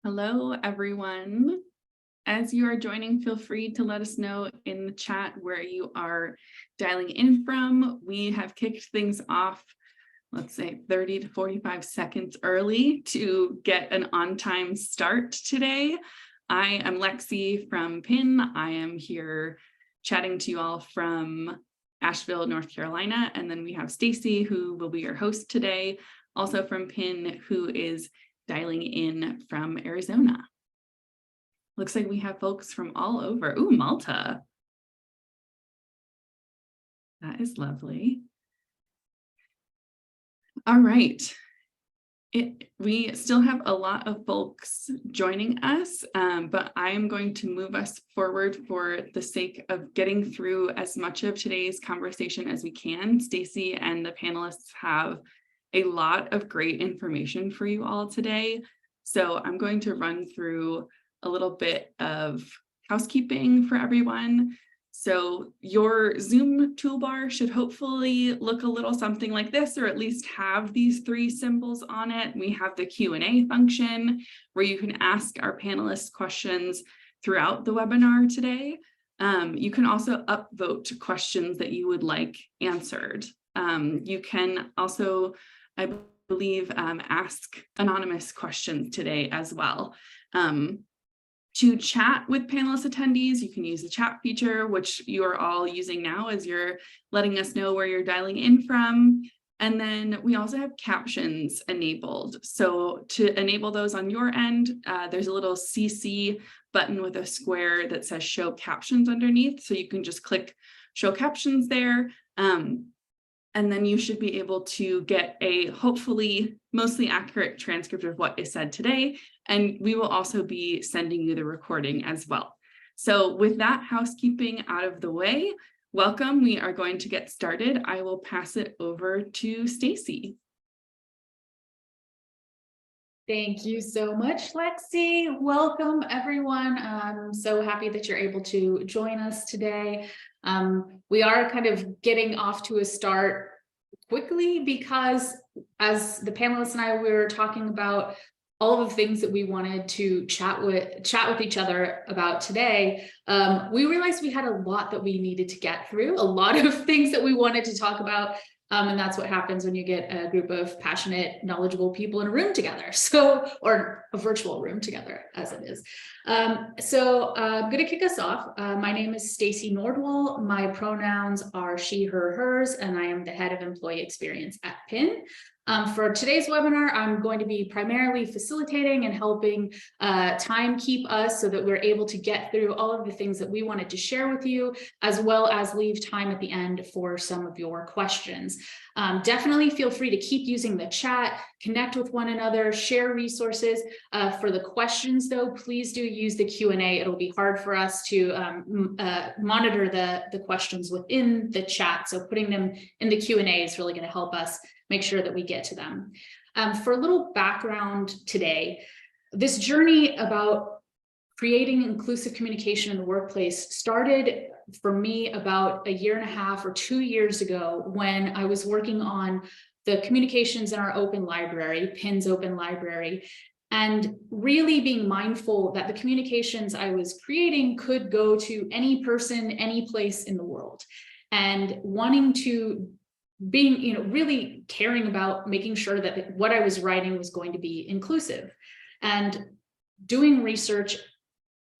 Hello, everyone. As you are joining, feel free to let us know in the chat where you are dialing in from. We have kicked things off, let's say 30 to 45 seconds early to get an on-time start today. I am Lexi from PIN. I am here chatting to you all from Asheville, North Carolina. And then we have Stacey, who will be your host today, also from PIN, who is dialing in from Arizona. Looks like we have folks from all over. Ooh, Malta. That is lovely. All right. We still have a lot of folks joining us, but I am going to move us forward for the sake of getting through as much of today's conversation as we can. Stacey and the panelists have a lot of great information for you all today. So I'm going to run through a little bit of housekeeping for everyone. So your Zoom toolbar should hopefully look a little something like this, or at least have these three symbols on it. We have the Q&A function where you can ask our panelists questions throughout the webinar today. You can also upvote questions that you would like answered. You can also, I believe, ask anonymous questions today as well. To chat with panelist attendees, you can use the chat feature, which you are all using now as you're letting us know where you're dialing in from. And then we also have captions enabled. So to enable those on your end, there's a little CC button with a square that says show captions underneath. So you can just click show captions there. And then you should be able to get a hopefully mostly accurate transcript of what is said today. And we will also be sending you the recording as well. So with that housekeeping out of the way, welcome. We are going to get started. I will pass it over to Stacey. Thank you so much, Lexi. Welcome, everyone. I'm so happy that you're able to join us today. We are kind of getting off to a start quickly because as the panelists and I were talking about all of the things that we wanted to chat with each other about today, we realized we had a lot that we needed to get through, a lot of things that we wanted to talk about. And that's what happens when you get a group of passionate, knowledgeable people in a room together. Or a virtual room together, as it is. So I'm going to kick us off. My name is Stacey Nordwall. My pronouns are she, her, hers, and I am the head of employee experience at PIN. For today's webinar, I'm going to be primarily facilitating and helping time keep us so that we're able to get through all of the things that we wanted to share with you, as well as leave time at the end for some of your questions. Definitely feel free to keep using the chat, connect with one another, share resources. For the questions, though, please do use the Q&A. It'll be hard for us to monitor the questions within the chat, so putting them in the Q&A is really going to help us make sure that we get to them. For a little background today, this journey about creating inclusive communication in the workplace started for me about 1.5 or 2 years ago when I was working on the communications in our open library, PIN's open library, and really being mindful that the communications I was creating could go to any person, any place in the world, and wanting to being, really caring about making sure that what I was writing was going to be inclusive, and doing research,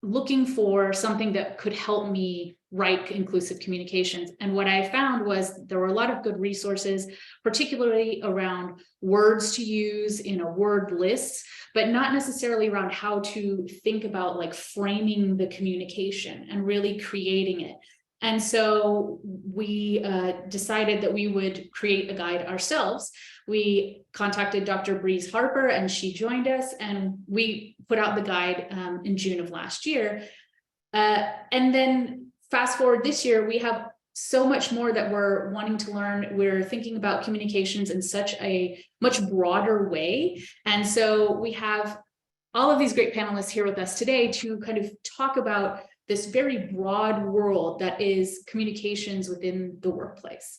looking for something that could help me write inclusive communications. And what I found was there were a lot of good resources, particularly around words to use in a word list, but not necessarily around how to think about like framing the communication and really creating it. And so we decided that we would create a guide ourselves. We contacted Dr. Breeze Harper and she joined us, and we put out the guide in June of last year. And then fast forward this year, we have so much more that we're wanting to learn. We're thinking about communications in such a much broader way. And so we have all of these great panelists here with us today to kind of talk about this very broad world that is communications within the workplace.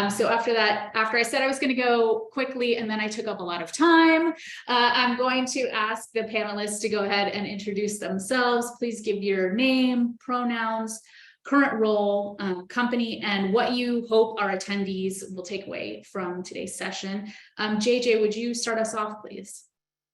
So after I said I was going to go quickly and then I took up a lot of time, I'm going to ask the panelists to go ahead and introduce themselves. Please give your name, pronouns, current role, company, and what you hope our attendees will take away from today's session. JJ, would you start us off, please?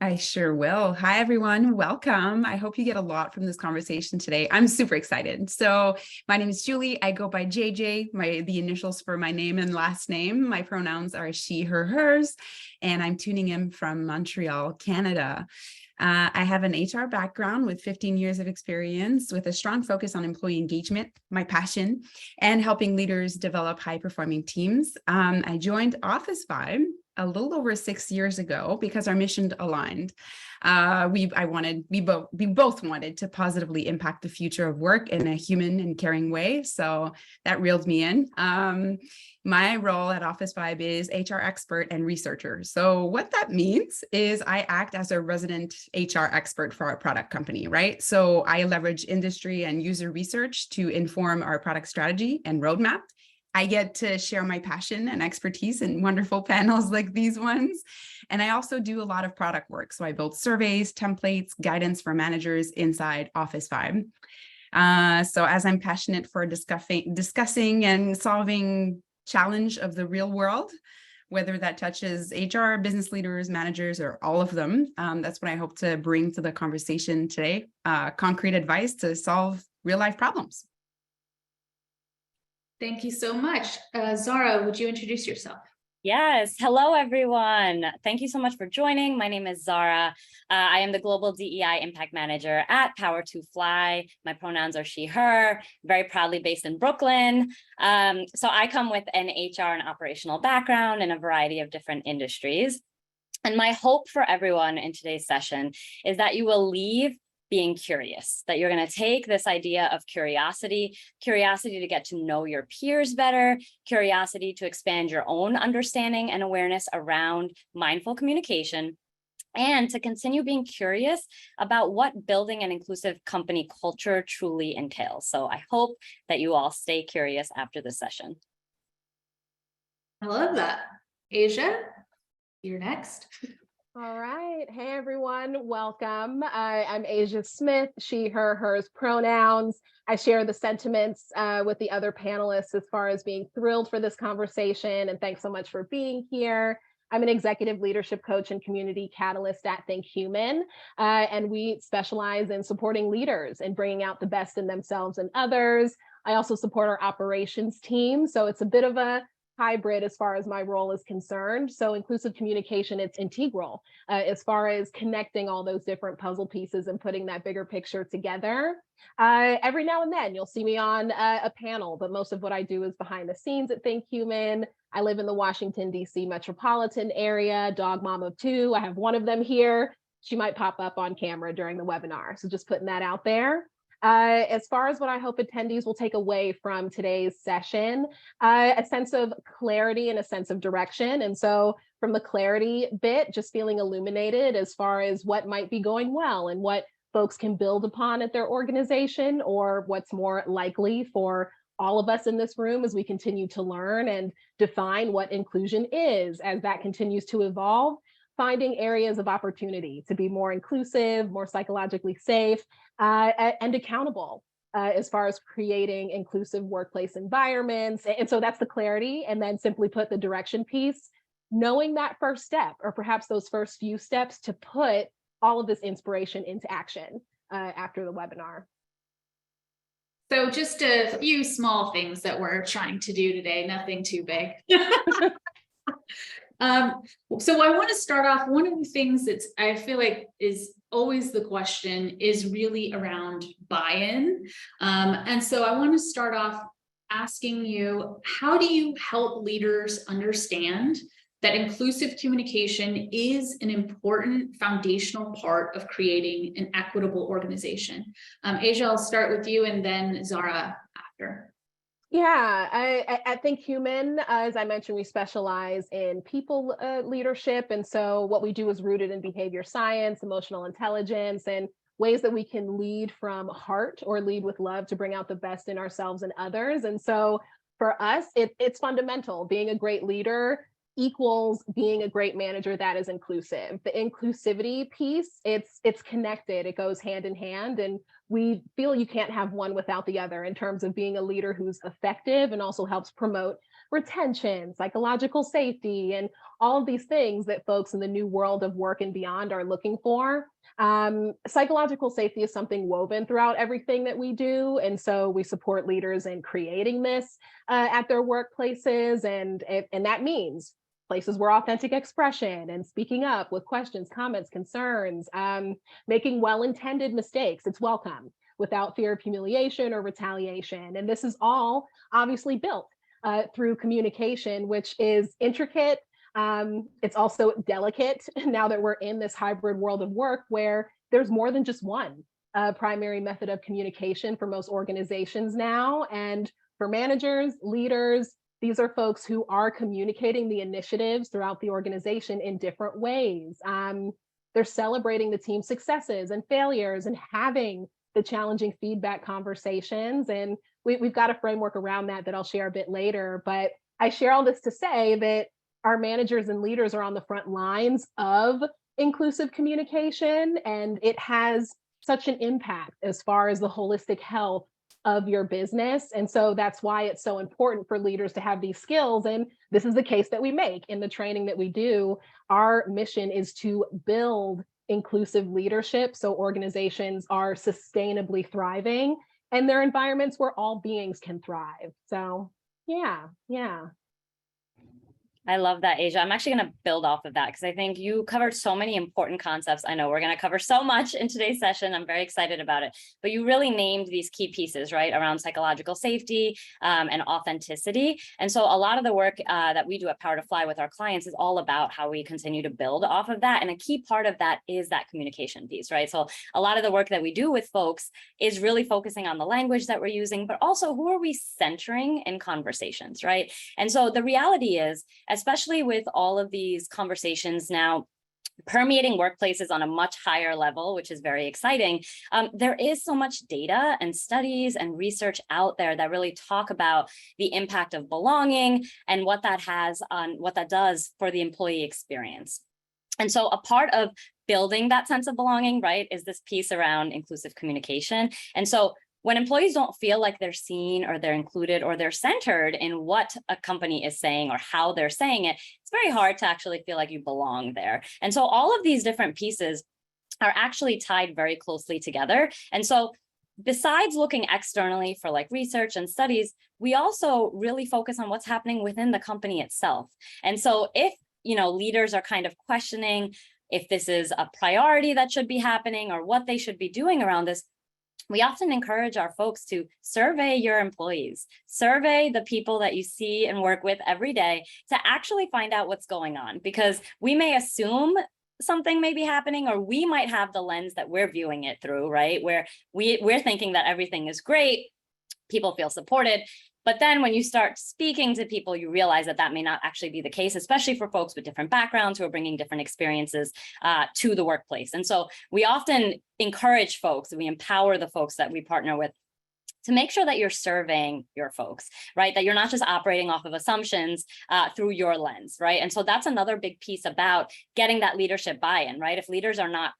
I sure will. Hi, everyone. Welcome. I hope you get a lot from this conversation today. I'm super excited. So my name is Julie. I go by JJ, the initials for my name and last name. My pronouns are she, her, hers, and I'm tuning in from Montreal, Canada. I have an HR background with 15 years of experience with a strong focus on employee engagement, my passion, and helping leaders develop high-performing teams. I joined Officevibe a little over 6 years ago because our mission aligned. We both wanted to positively impact the future of work in a human and caring way. So that reeled me in. My role at Officevibe is HR expert and researcher. So what that means is I act as a resident HR expert for our product company, right? So I leverage industry and user research to inform our product strategy and roadmap. I get to share my passion and expertise in wonderful panels like these ones. And I also do a lot of product work. So I build surveys, templates, guidance for managers inside Officevibe. So as I'm passionate for discussing and solving challenge of the real world, whether that touches HR, business leaders, managers, or all of them, that's what I hope to bring to the conversation today. Concrete advice to solve real life problems. Thank you so much. Zara, would you introduce yourself? Yes. Hello, everyone. Thank you so much for joining. My name is Zara. I am the Global DEI Impact Manager at Power to Fly. My pronouns are she, her, very proudly based in Brooklyn. So I come with an HR and operational background in a variety of different industries. And my hope for everyone in today's session is that you will leave being curious, that you're going to take this idea of curiosity to get to know your peers better, curiosity to expand your own understanding and awareness around mindful communication, and to continue being curious about what building an inclusive company culture truly entails. So I hope that you all stay curious after this session. I love that. Asia, you're next. All right. Hey, everyone. Welcome. I'm Asia Smith, she, her, hers pronouns. I share the sentiments with the other panelists as far as being thrilled for this conversation. And thanks so much for being here. I'm an executive leadership coach and community catalyst at ThinkHuman. And we specialize in supporting leaders and bringing out the best in themselves and others. I also support our operations team. So it's a bit of a hybrid as far as my role is concerned. So inclusive communication, it's integral as far as connecting all those different puzzle pieces and putting that bigger picture together. Every now and then you'll see me on a panel, but most of what I do is behind the scenes at ThinkHuman. I live in the Washington, D.C. metropolitan area, dog mom of two. I have one of them here. She might pop up on camera during the webinar. So just putting that out there. As far as what I hope attendees will take away from today's session, a sense of clarity and a sense of direction. And so from the clarity bit, just feeling illuminated as far as what might be going well and what folks can build upon at their organization, or what's more likely for all of us in this room as we continue to learn and define what inclusion is as that continues to evolve. Finding areas of opportunity to be more inclusive, more psychologically safe, and accountable as far as creating inclusive workplace environments. And so that's the clarity. And then simply put, the direction piece, knowing that first step, or perhaps those first few steps to put all of this inspiration into action after the webinar. So just a few small things that we're trying to do today, nothing too big. So I want to start off, one of the things that I feel like is always the question is really around buy-in. And so I want to start off asking you, how do you help leaders understand that inclusive communication is an important foundational part of creating an equitable organization? Asia, I'll start with you and then Zara after. Yeah, I think ThinkHuman, as I mentioned, we specialize in people leadership. And so what we do is rooted in behavior science, emotional intelligence, and ways that we can lead from heart or lead with love to bring out the best in ourselves and others. And so for us, it's fundamental. Being a great leader equals being a great manager that is inclusive. The inclusivity piece, it's connected, it goes hand in hand, and we feel you can't have one without the other in terms of being a leader who's effective and also helps promote retention, psychological safety, and all of these things that folks in the new world of work and beyond are looking for. Psychological safety is something woven throughout everything that we do. And so we support leaders in creating this at their workplaces. And that means places where authentic expression and speaking up with questions, comments, concerns, making well-intended mistakes, it's welcome without fear of humiliation or retaliation. And this is all obviously built through communication, which is intricate. It's also delicate now that we're in this hybrid world of work where there's more than just one primary method of communication for most organizations now. And for managers, leaders, these are folks who are communicating the initiatives throughout the organization in different ways. They're celebrating the team's successes and failures and having the challenging feedback conversations. And we've got a framework around that I'll share a bit later. But I share all this to say that our managers and leaders are on the front lines of inclusive communication, and it has such an impact as far as the holistic health of your business. And so that's why it's so important for leaders to have these skills. And this is the case that we make in the training that we do. Our mission is to build inclusive leadership so organizations are sustainably thriving and they're environments where all beings can thrive. So yeah. I love that, Asia. I'm actually going to build off of that because I think you covered so many important concepts. I know we're going to cover so much in today's session. I'm very excited about it. But you really named these key pieces, right, around psychological safety and authenticity. And so a lot of the work that we do at Power to Fly with our clients is all about how we continue to build off of that. And a key part of that is that communication piece, right? So a lot of the work that we do with folks is really focusing on the language that we're using, but also who are we centering in conversations, right? And so the reality is, especially with all of these conversations now permeating workplaces on a much higher level, which is very exciting, there is so much data and studies and research out there that really talk about the impact of belonging and what that has on what that does for the employee experience. And so a part of building that sense of belonging, right, is this piece around inclusive communication. And so when employees don't feel like they're seen or they're included or they're centered in what a company is saying or how they're saying it, it's very hard to actually feel like you belong there. And so all of these different pieces are actually tied very closely together. And so besides looking externally for like research and studies, we also really focus on what's happening within the company itself. And so if, leaders are kind of questioning if this is a priority that should be happening or what they should be doing around this, we often encourage our folks to survey your employees, survey the people that you see and work with every day to actually find out what's going on, because we may assume something may be happening, or we might have the lens that we're viewing it through, right? Where we're thinking that everything is great, people feel supported. But then when you start speaking to people, you realize that that may not actually be the case, especially for folks with different backgrounds who are bringing different experiences to the workplace. And so we often encourage folks, we empower the folks that we partner with to make sure that you're surveying your folks, right? That you're not just operating off of assumptions through your lens, right? And so that's another big piece about getting that leadership buy-in, right? If leaders are not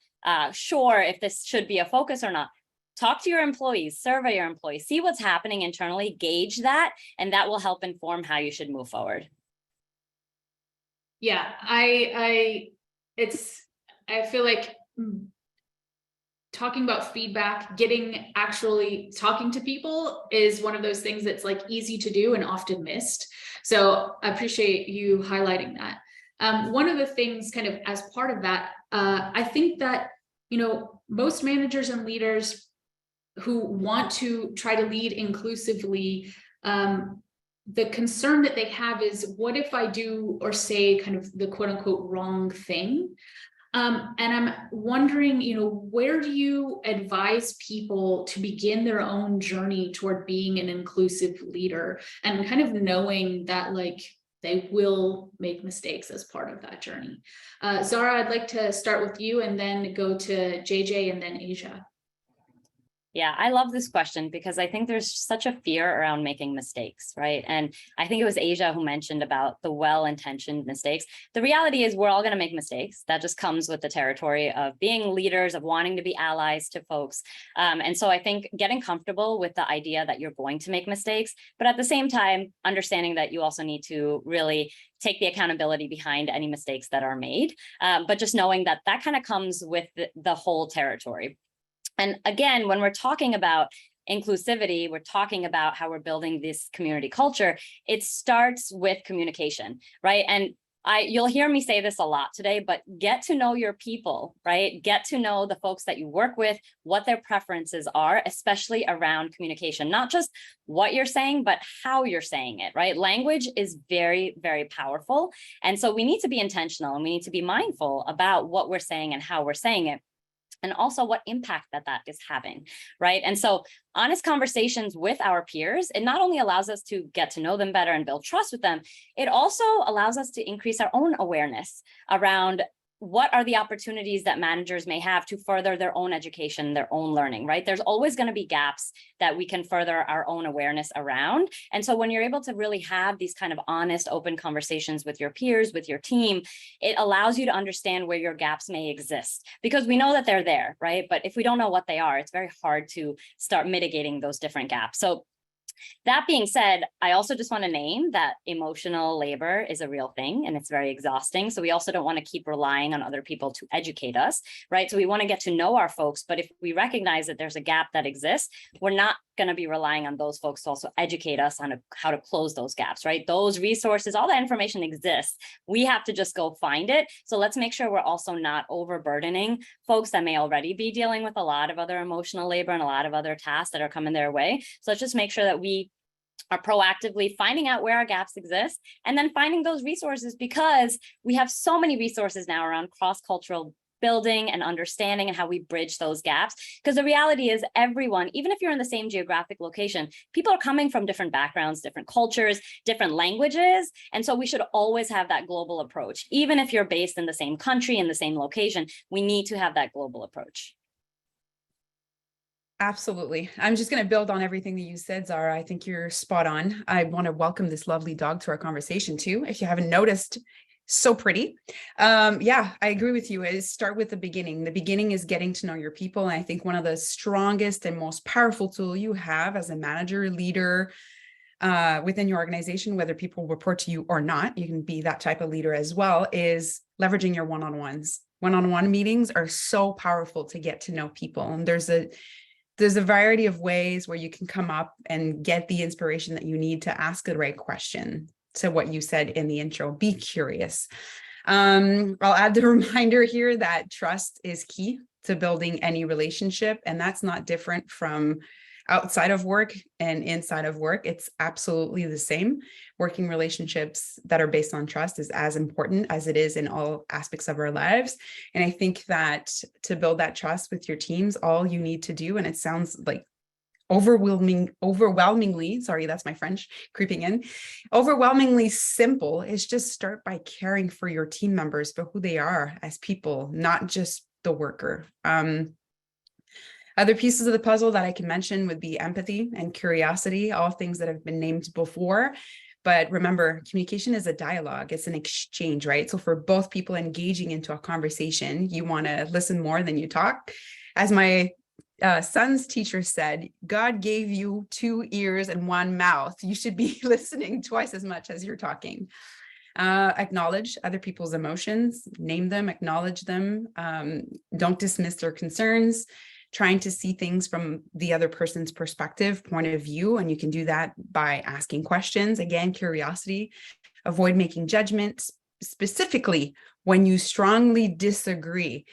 sure if this should be a focus or not, talk to your employees, survey your employees, see what's happening internally, gauge that, and that will help inform how you should move forward. Yeah, I feel like talking about feedback, actually talking to people is one of those things that's like easy to do and often missed. So I appreciate you highlighting that. One of the things kind of as part of that, I think that, most managers and leaders who want to try to lead inclusively, the concern that they have is, what if I do or say kind of the quote unquote wrong thing? And I'm wondering, where do you advise people to begin their own journey toward being an inclusive leader and kind of knowing that they will make mistakes as part of that journey. Zara, I'd like to start with you and then go to JJ and then Asia. Yeah, I love this question because I think there's such a fear around making mistakes, right? And I think it was Asia who mentioned about the well-intentioned mistakes. The reality is we're all going to make mistakes. That just comes with the territory of being leaders, of wanting to be allies to folks. And so I think getting comfortable with the idea that you're going to make mistakes, but at the same time, understanding that you also need to really take the accountability behind any mistakes that are made. But just knowing that that kind of comes with the whole territory. And again, when we're talking about inclusivity, we're talking about how we're building this community culture. It starts with communication, right? And you'll hear me say this a lot today, but get to know your people, right? Get to know the folks that you work with, what their preferences are, especially around communication, not just what you're saying, but how you're saying it, right? Language is very, very powerful. And so we need to be intentional and we need to be mindful about what we're saying and how we're saying it, and also what impact that is having, right? And so honest conversations with our peers, it not only allows us to get to know them better and build trust with them, it also allows us to increase our own awareness around what are the opportunities that managers may have to further their own education, their own learning, right? There's always going to be gaps that we can further our own awareness around. And so when you're able to really have these kind of honest, open conversations with your peers, with your team, it allows you to understand where your gaps may exist, because we know that they're there, right? But if we don't know what they are, it's very hard to start mitigating those different gaps. So that being said, I also just want to name that emotional labor is a real thing and it's very exhausting. So we also don't want to keep relying on other people to educate us, right? So we want to get to know our folks, but if we recognize that there's a gap that exists, we're not going to be relying on those folks to also educate us on how to close those gaps, right? Those resources, all that information exists. We have to just go find it. So let's make sure we're also not overburdening folks that may already be dealing with a lot of other emotional labor and a lot of other tasks that are coming their way. So let's just make sure that we are proactively finding out where our gaps exist and then finding those resources, because we have so many resources now around cross-cultural building and understanding and how we bridge those gaps. Because the reality is everyone, even if you're in the same geographic location, people are coming from different backgrounds, different cultures, different languages. And so we should always have that global approach. Even if you're based in the same country, in the same location, we need to have that global approach. Absolutely. I'm just going to build on everything that you said, Zara. I think you're spot on. I want to welcome this lovely dog to our conversation too. If you haven't noticed, so pretty. Yeah, I agree with you. Is start with the beginning. The beginning is getting to know your people. And I think one of the strongest and most powerful tool you have as a manager, leader, within your organization, whether people report to you or not, you can be that type of leader as well, is leveraging your one-on-ones. One-on-one meetings are so powerful to get to know people. And there's a variety of ways where you can come up and get the inspiration that you need to ask the right question. So what you said in the intro, be curious. I'll add the reminder here that trust is key to building any relationship. And that's not different from outside of work and inside of work. It's absolutely the same. Working relationships that are based on trust is as important as it is in all aspects of our lives. And I think that to build that trust with your teams, all you need to do, and it sounds like overwhelmingly, sorry, that's my French creeping in, overwhelmingly simple, is just start by caring for your team members for who they are as people, not just the worker. Other pieces of the puzzle that I can mention would be empathy and curiosity, all things that have been named before. But remember, communication is a dialogue. It's an exchange, right? So for both people engaging into a conversation, you want to listen more than you talk. As my son's teacher said, God gave you 2 ears and 1 mouth. You should be listening twice as much as you're talking. Acknowledge other people's emotions, name them, acknowledge them. Don't dismiss their concerns. Trying to see things from the other person's perspective, point of view. And you can do that by asking questions. Again, curiosity. Avoid making judgments, specifically when you strongly disagree.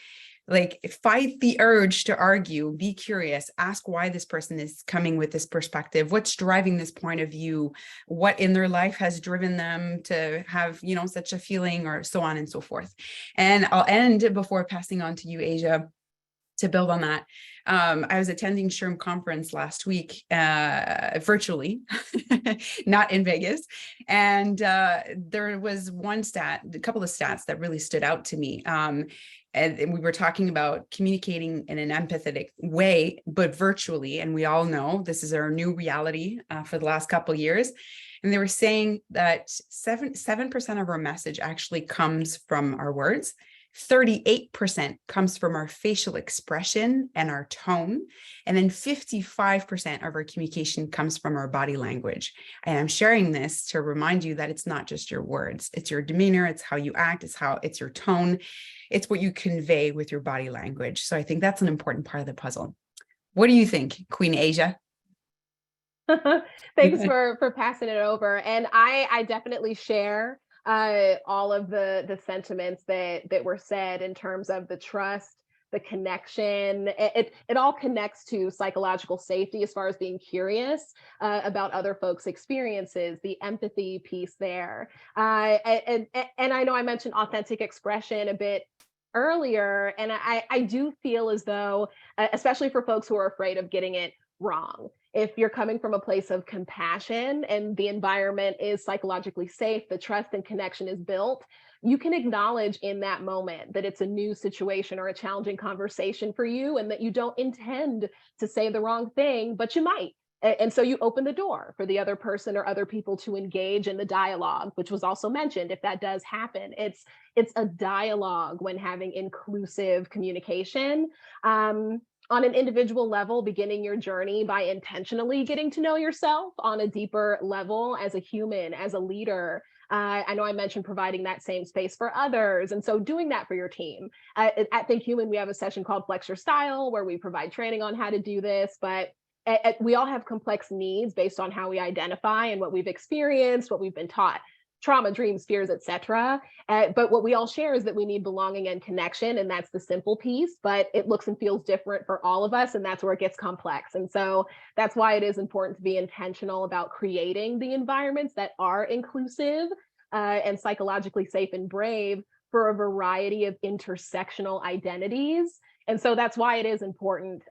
Like, fight the urge to argue, be curious, ask why this person is coming with this perspective, what's driving this point of view, what in their life has driven them to have, such a feeling, or so on and so forth. And I'll end before passing on to you, Asia, to build on that, I was attending SHRM conference last week, virtually, not in Vegas. And there was a couple of stats that really stood out to me. And we were talking about communicating in an empathetic way, but virtually. And we all know this is our new reality for the last couple of years. And they were saying that 7% of our message actually comes from our words. 38% comes from our facial expression and our tone. And then 55% of our communication comes from our body language. And I'm sharing this to remind you that it's not just your words, it's your demeanor, it's how you act, it's your tone, it's what you convey with your body language. So I think that's an important part of the puzzle. What do you think, Queen Asia? Thanks for passing it over. And I definitely share all of the sentiments that were said in terms of the trust, the connection. It all connects to psychological safety as far as being curious about other folks' experiences, the empathy piece there. And I know I mentioned authentic expression a bit earlier, and I do feel as though, especially for folks who are afraid of getting it wrong, if you're coming from a place of compassion and the environment is psychologically safe, the trust and connection is built, you can acknowledge in that moment that it's a new situation or a challenging conversation for you, and that you don't intend to say the wrong thing, but you might. And so you open the door for the other person or other people to engage in the dialogue, which was also mentioned. If that does happen, it's a dialogue when having inclusive communication. On an individual level, beginning your journey by intentionally getting to know yourself on a deeper level as a human, as a leader. I know I mentioned providing that same space for others. And so doing that for your team. At ThinkHuman, we have a session called Flex Your Style, where we provide training on how to do this. But we all have complex needs based on how we identify and what we've experienced, what we've been taught. Trauma, dreams, fears, etc. But what we all share is that we need belonging and connection, and that's the simple piece, but it looks and feels different for all of us, and that's where it gets complex. And so that's why it is important to be intentional about creating the environments that are inclusive and psychologically safe and brave for a variety of intersectional identities. And so that's why it is important.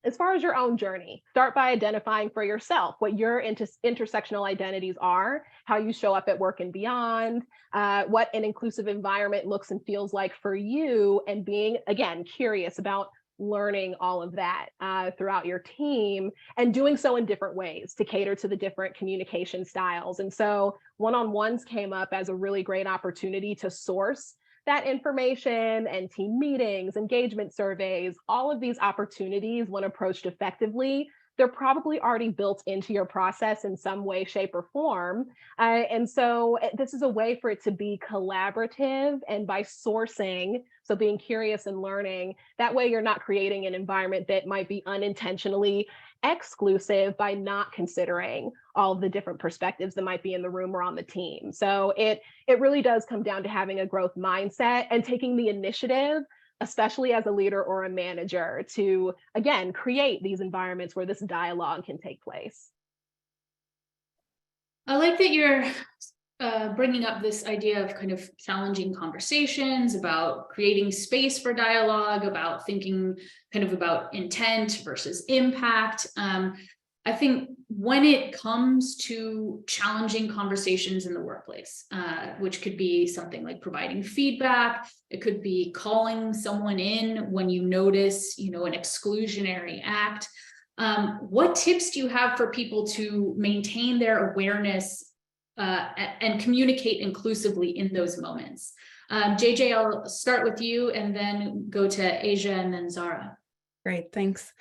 As far as your own journey, start by identifying for yourself what your intersectional identities are, how you show up at work and beyond, what an inclusive environment looks and feels like for you, and being, again, curious about learning all of that throughout your team, and doing so in different ways to cater to the different communication styles. And so one-on-ones came up as a really great opportunity to source that information, and team meetings, engagement surveys, all of these opportunities, when approached effectively, they're probably already built into your process in some way, shape, or form. And so this is a way for it to be collaborative, and by sourcing, so being curious and learning, that way you're not creating an environment that might be unintentionally exclusive by not considering all of the different perspectives that might be in the room or on the team. So it really does come down to having a growth mindset and taking the initiative, especially as a leader or a manager, to, again, create these environments where this dialogue can take place. I like that you're bringing up this idea of kind of challenging conversations, about creating space for dialogue, about thinking kind of about intent versus impact. I think when it comes to challenging conversations in the workplace, which could be something like providing feedback, it could be calling someone in when you notice, an exclusionary act. What tips do you have for people to maintain their awareness and communicate inclusively in those moments? JJ, I'll start with you and then go to Asia and then Zara. Great, thanks.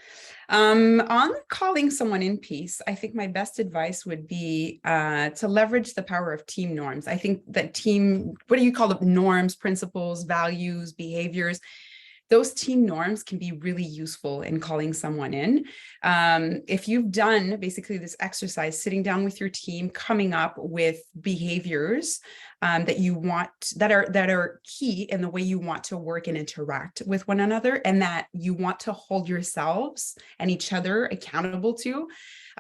On the calling someone in piece, I think my best advice would be to leverage the power of team norms. I think that what do you call them? Norms, principles, values, behaviors. Those team norms can be really useful in calling someone in. If you've done basically this exercise, sitting down with your team, coming up with behaviors that you want, that are key in the way you want to work and interact with one another, and that you want to hold yourselves and each other accountable to,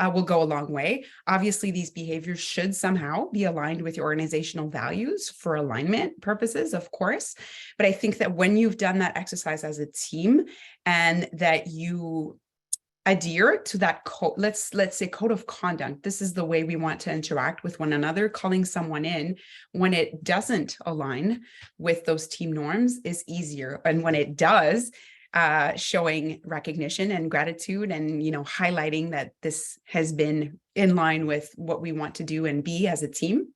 will go a long way. Obviously, these behaviors should somehow be aligned with your organizational values for alignment purposes, of course. But I think that when you've done that exercise as a team and that you adhere to that code, let's say code of conduct. This is the way we want to interact with one another. Calling someone in when it doesn't align with those team norms is easier. And when it does, showing recognition and gratitude and, highlighting that this has been in line with what we want to do and be as a team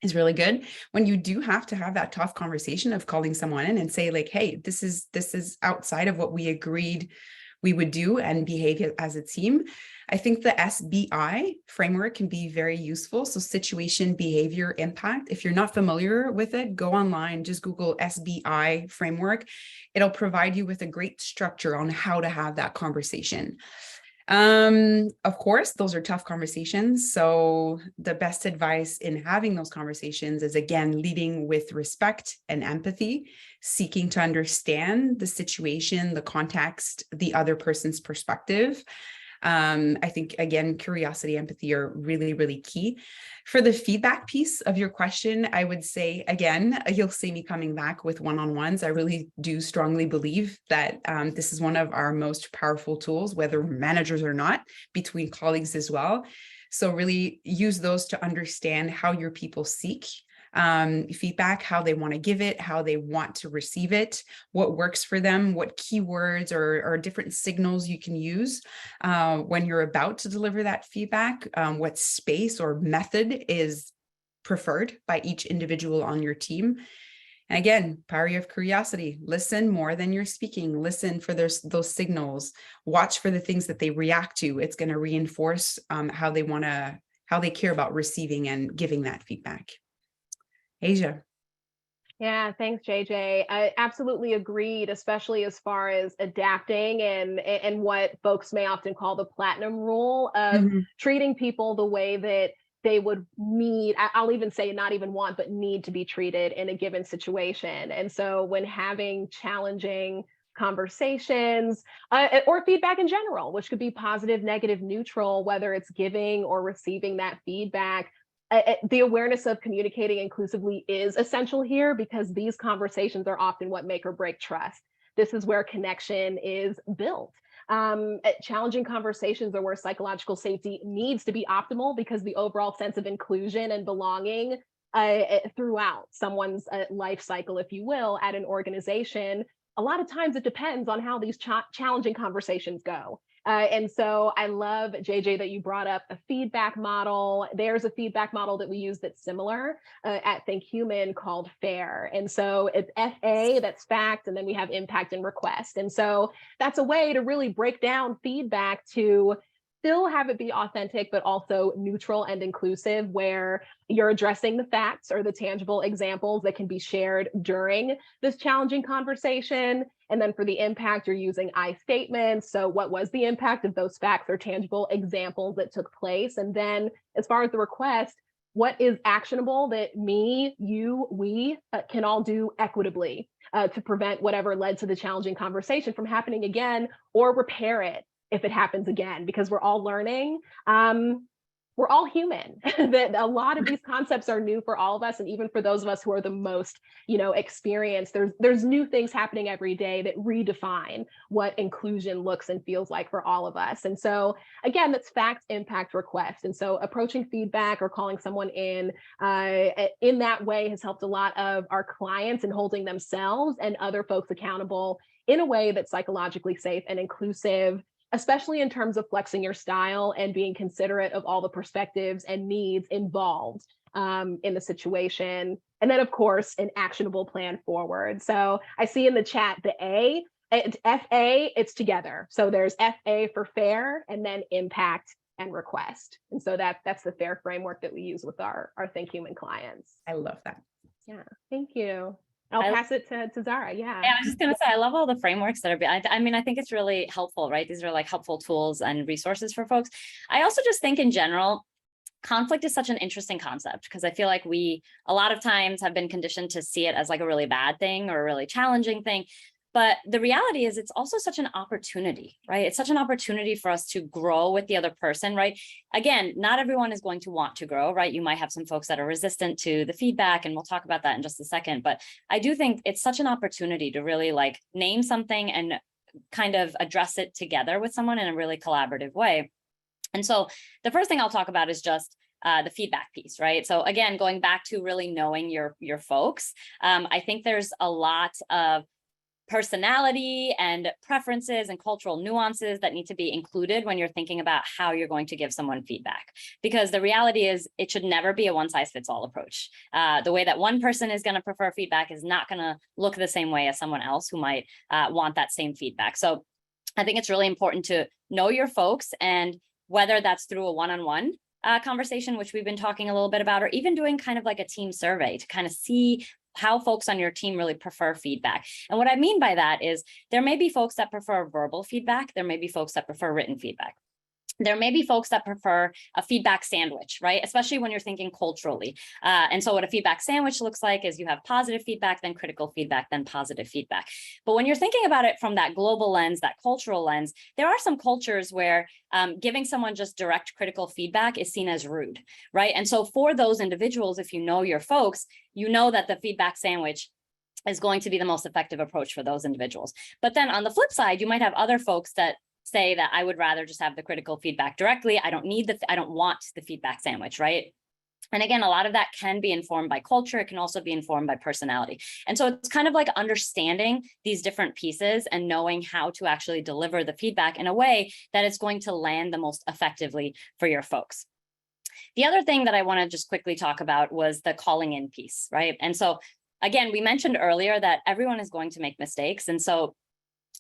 is really good. When you do have to have that tough conversation of calling someone in and say like, hey, this is outside of what we agreed we would do and behave as a team. I think the SBI framework can be very useful. So situation, behavior, impact. If you're not familiar with it, go online, just Google SBI framework. It'll provide you with a great structure on how to have that conversation. Of course, those are tough conversations. So the best advice in having those conversations is, again, leading with respect and empathy, seeking to understand the situation, the context, the other person's perspective. I think, again, curiosity, empathy are really, really key. For the feedback piece of your question, I would say, again, you'll see me coming back with one-on-ones. I really do strongly believe that this is one of our most powerful tools, whether managers or not, between colleagues as well. So really use those to understand how your people seek feedback, how they want to give it, how they want to receive it, what works for them, what keywords or different signals you can use when you're about to deliver that feedback, what space or method is preferred by each individual on your team. And again, power of curiosity, listen more than you're speaking, listen for those signals, watch for the things that they react to. It's going to reinforce how they care about receiving and giving that feedback. Asia. Yeah, thanks, JJ. I absolutely agreed, especially as far as adapting and what folks may often call the platinum rule of treating people the way that they would need, I'll even say not even want, but need to be treated in a given situation. And so when having challenging conversations or feedback in general, which could be positive, negative, neutral, whether it's giving or receiving that feedback, the awareness of communicating inclusively is essential here, because these conversations are often what make or break trust. This is where connection is built. Challenging conversations are where psychological safety needs to be optimal, because the overall sense of inclusion and belonging throughout someone's life cycle, if you will, at an organization, a lot of times it depends on how these challenging conversations go. And so I love, JJ, that you brought up a feedback model. There's a feedback model that we use that's similar at ThinkHuman called FAIR. And so it's FA, that's fact, and then we have impact and request. And so that's a way to really break down feedback to still have it be authentic, but also neutral and inclusive, where you're addressing the facts or the tangible examples that can be shared during this challenging conversation. And then for the impact, you're using I statements. So what was the impact of those facts or tangible examples that took place? And then as far as the request, what is actionable that me, you, we can all do equitably to prevent whatever led to the challenging conversation from happening again, or repair it if it happens again, because we're all learning. We're all human. That a lot of these concepts are new for all of us, and even for those of us who are the most, experienced. There's new things happening every day that redefine what inclusion looks and feels like for all of us. And so, again, that's fact, impact, request. And so, approaching feedback or calling someone in that way has helped a lot of our clients in holding themselves and other folks accountable in a way that's psychologically safe and inclusive, especially in terms of flexing your style and being considerate of all the perspectives and needs involved in the situation. And then, of course, an actionable plan forward. So I see in the chat the A, FA, it's together. So there's FA for fair, and then impact and request. And so that's the FAIR framework that we use with our ThinkHuman clients. I love that. Yeah, thank you. I'll pass it to Zara. Yeah. Yeah, I was just going to say, I love all the frameworks that are, I mean, I think it's really helpful, right? These are like helpful tools and resources for folks. I also just think in general, conflict is such an interesting concept, because I feel like we, a lot of times, have been conditioned to see it as like a really bad thing or a really challenging thing. But the reality is it's also such an opportunity, right? It's such an opportunity for us to grow with the other person, right? Again, not everyone is going to want to grow, right? You might have some folks that are resistant to the feedback, and we'll talk about that in just a second. But I do think it's such an opportunity to really like name something and kind of address it together with someone in a really collaborative way. And so the first thing I'll talk about is just the feedback piece, right? So again, going back to really knowing your folks, I think there's a lot of personality and preferences and cultural nuances that need to be included when you're thinking about how you're going to give someone feedback. Because the reality is it should never be a one-size-fits-all approach. The way that one person is going to prefer feedback is not going to look the same way as someone else who might want that same feedback. So I think it's really important to know your folks, and whether that's through a one-on-one conversation, which we've been talking a little bit about, or even doing kind of like a team survey to kind of see how folks on your team really prefer feedback. And what I mean by that is there may be folks that prefer verbal feedback. There may be folks that prefer written feedback. There may be folks that prefer a feedback sandwich, right? Especially when you're thinking culturally. And so what a feedback sandwich looks like is you have positive feedback, then critical feedback, then positive feedback. But when you're thinking about it from that global lens, that cultural lens, there are some cultures where giving someone just direct critical feedback is seen as rude, right? And so for those individuals, if you know your folks, you know that the feedback sandwich is going to be the most effective approach for those individuals. But then on the flip side, you might have other folks that say that I would rather just have the critical feedback directly. I don't want the feedback sandwich, right? And again, a lot of that can be informed by culture. It can also be informed by personality. And so it's kind of like understanding these different pieces and knowing how to actually deliver the feedback in a way that it's going to land the most effectively for your folks. The other thing that I want to just quickly talk about was the calling in piece, right? And so again, we mentioned earlier that everyone is going to make mistakes. And so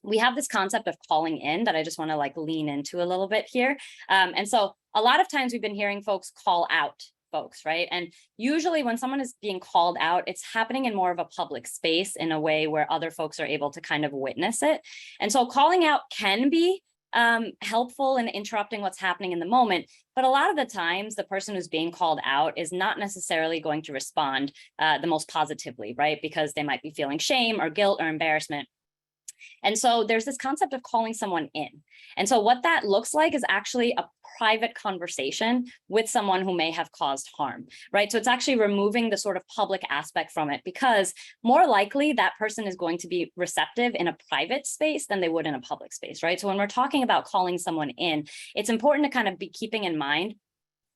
we have this concept of calling in that I just want to like lean into a little bit here. And so a lot of times we've been hearing folks call out folks, right? And usually when someone is being called out, it's happening in more of a public space in a way where other folks are able to kind of witness it. And so calling out can be helpful in interrupting what's happening in the moment. But a lot of the times, the person who's being called out is not necessarily going to respond the most positively, right? Because they might be feeling shame or guilt or embarrassment. And so there's this concept of calling someone in. And so what that looks like is actually a private conversation with someone who may have caused harm, right? So it's actually removing the sort of public aspect from it, because more likely that person is going to be receptive in a private space than they would in a public space, right? So when we're talking about calling someone in, it's important to kind of be keeping in mind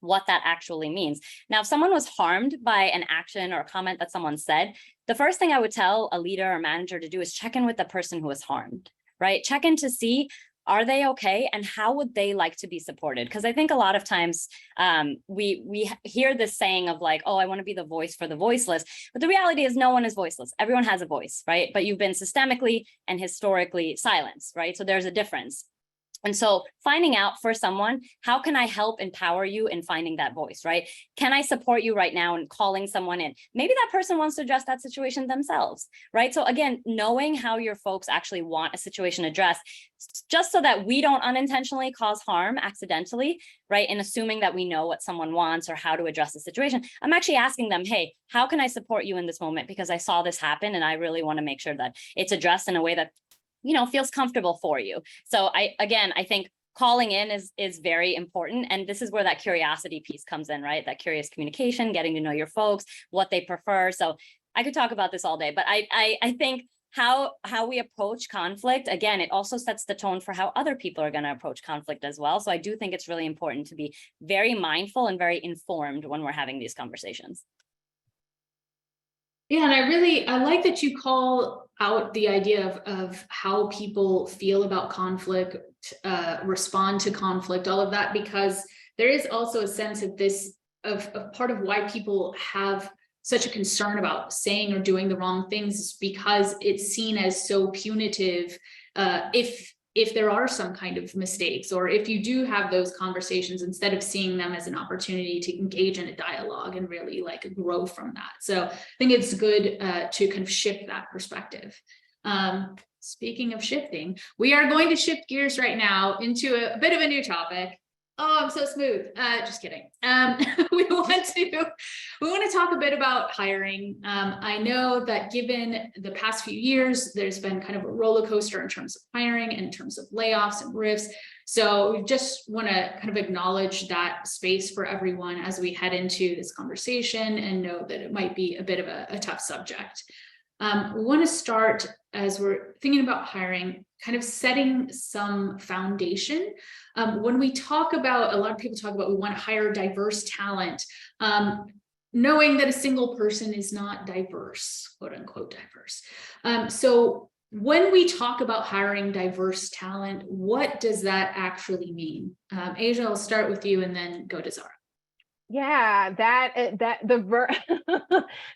what that actually means. Now, if someone was harmed by an action or a comment that someone said, the first thing I would tell a leader or manager to do is check in with the person who was harmed, right? Check in to see, are they okay? And how would they like to be supported? Because I think a lot of times we hear this saying of like, oh, I want to be the voice for the voiceless. But the reality is no one is voiceless. Everyone has a voice, right? But you've been systemically and historically silenced, right? So there's a difference. And so finding out for someone, how can I help empower you in finding that voice, right? Can I support you right now in calling someone in? Maybe that person wants to address that situation themselves, right? So again, knowing how your folks actually want a situation addressed, just so that we don't unintentionally cause harm accidentally, right? And assuming that we know what someone wants or how to address the situation, I'm actually asking them, hey, how can I support you in this moment? Because I saw this happen and I really want to make sure that it's addressed in a way that feels comfortable for you. So I think calling in is very important. And this is where that curiosity piece comes in, right? That curious communication, getting to know your folks, what they prefer. So I could talk about this all day, but I think how we approach conflict, again, it also sets the tone for how other people are going to approach conflict as well. So I do think it's really important to be very mindful and very informed when we're having these conversations. Yeah, and I like that you call out the idea of how people feel about conflict, respond to conflict, all of that, because there is also a sense of this, of part of why people have such a concern about saying or doing the wrong things is because it's seen as so punitive if there are some kind of mistakes, or if you do have those conversations, instead of seeing them as an opportunity to engage in a dialogue and really like grow from that. So I think it's good to kind of shift that perspective. Speaking of shifting, we are going to shift gears right now into a bit of a new topic. Oh, I'm so smooth. Just kidding. We want to talk a bit about hiring. I know that given the past few years, there's been kind of a roller coaster in terms of hiring, in terms of layoffs and rifts. So we just want to kind of acknowledge that space for everyone as we head into this conversation and know that it might be a bit of a tough subject. We want to start, as we're thinking about hiring, kind of setting some foundation. When we talk about, a lot of people talk about, we want to hire diverse talent, knowing that a single person is not diverse, quote unquote diverse. So when we talk about hiring diverse talent, what does that actually mean? Asia, I'll start with you and then go to Zara. Yeah,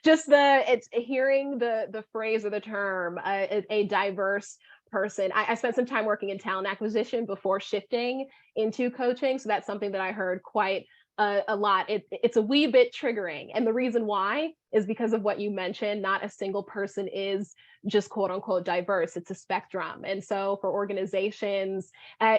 it's hearing the phrase or the term, a diverse person. I spent some time working in talent acquisition before shifting into coaching, so that's something that I heard quite a lot. It's a wee bit triggering, and the reason why is because of what you mentioned. Not a single person is just quote unquote diverse. It's a spectrum, and so for organizations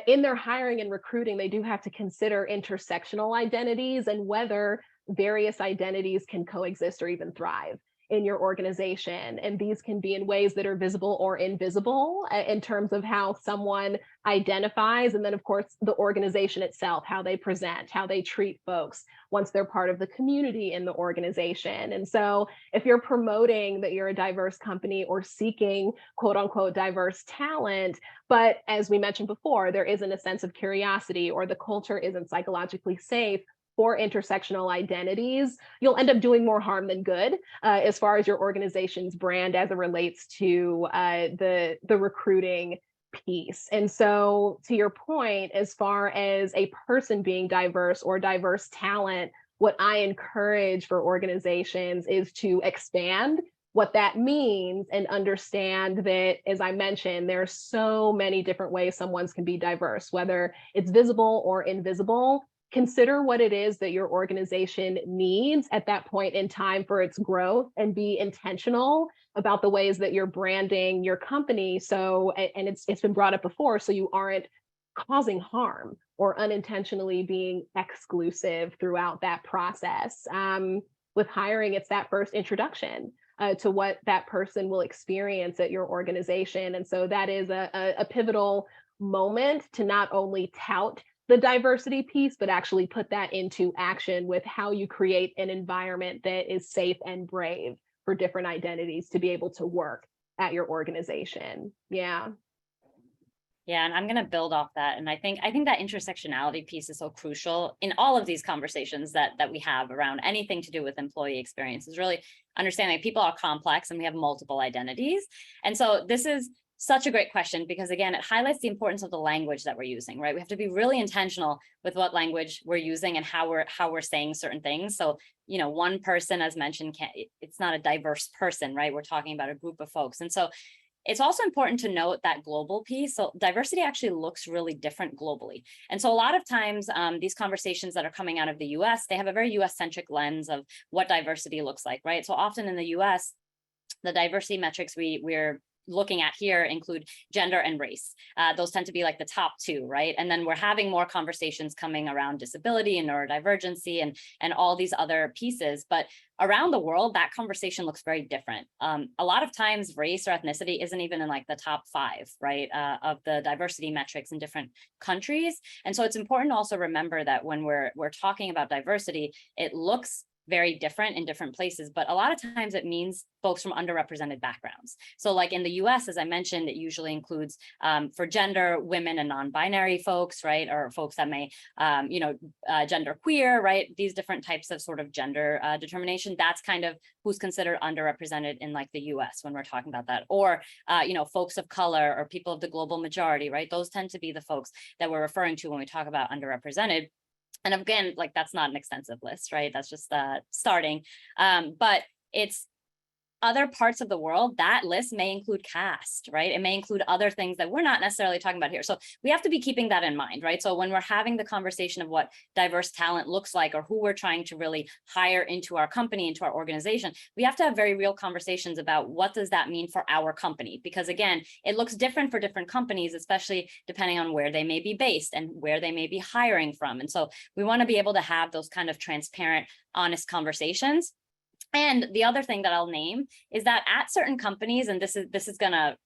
in their hiring and recruiting, they do have to consider intersectional identities and whether various identities can coexist or even thrive in your organization. And these can be in ways that are visible or invisible in terms of how someone identifies. And then, of course, the organization itself, how they present, how they treat folks once they're part of the community in the organization. And so if you're promoting that you're a diverse company or seeking quote unquote diverse talent, but as we mentioned before, there isn't a sense of curiosity or the culture isn't psychologically safe for intersectional identities, you'll end up doing more harm than good as far as your organization's brand as it relates to the recruiting piece. And so to your point, as far as a person being diverse or diverse talent, what I encourage for organizations is to expand what that means and understand that, as I mentioned, there are so many different ways someone can be diverse, whether it's visible or invisible. Consider what it is that your organization needs at that point in time for its growth and be intentional about the ways that you're branding your company. So, and it's been brought up before, so you aren't causing harm or unintentionally being exclusive throughout that process. With hiring, it's that first introduction to what that person will experience at your organization. And so that is a pivotal moment to not only tout the diversity piece, but actually put that into action with how you create an environment that is safe and brave for different identities to be able to work at your organization. Yeah. Yeah, and I'm going to build off that. And I think that intersectionality piece is so crucial in all of these conversations that we have around anything to do with employee experience, is really understanding that people are complex and we have multiple identities. And so this is such a great question, because again, it highlights the importance of the language that we're using, right? We have to be really intentional with what language we're using and how we're saying certain things. So, you know, one person, as mentioned, it's not a diverse person, right? We're talking about a group of folks. And so it's also important to note that global piece. So diversity actually looks really different globally. And so a lot of times these conversations that are coming out of the US, they have a very US-centric lens of what diversity looks like, right? So often in the US, the diversity metrics we're looking at here include gender and race. Those tend to be like the top two, right? And then we're having more conversations coming around disability and neurodivergency and all these other pieces. But around the world, that conversation looks very different. A lot of times race or ethnicity isn't even in like the top 5, right, of the diversity metrics in different countries. And so it's important to also remember that when we're talking about diversity, it looks very different in different places, but a lot of times it means folks from underrepresented backgrounds. So like in the US, as I mentioned, it usually includes for gender, women and non-binary folks, right? Or folks that may, gender queer, right? These different types of sort of gender determination, that's kind of who's considered underrepresented in like the US when we're talking about that. Or, folks of color or people of the global majority, right? Those tend to be the folks that we're referring to when we talk about underrepresented. And again, like that's not an extensive list, right? That's just starting. But it's other parts of the world, that list may include caste, right? It may include other things that we're not necessarily talking about here. So we have to be keeping that in mind, right? So when we're having the conversation of what diverse talent looks like, or who we're trying to really hire into our company, into our organization, we have to have very real conversations about what does that mean for our company? Because again, it looks different for different companies, especially depending on where they may be based and where they may be hiring from. And so we want to be able to have those kind of transparent, honest conversations. And the other thing that I'll name is that at certain companies, and this is gonna,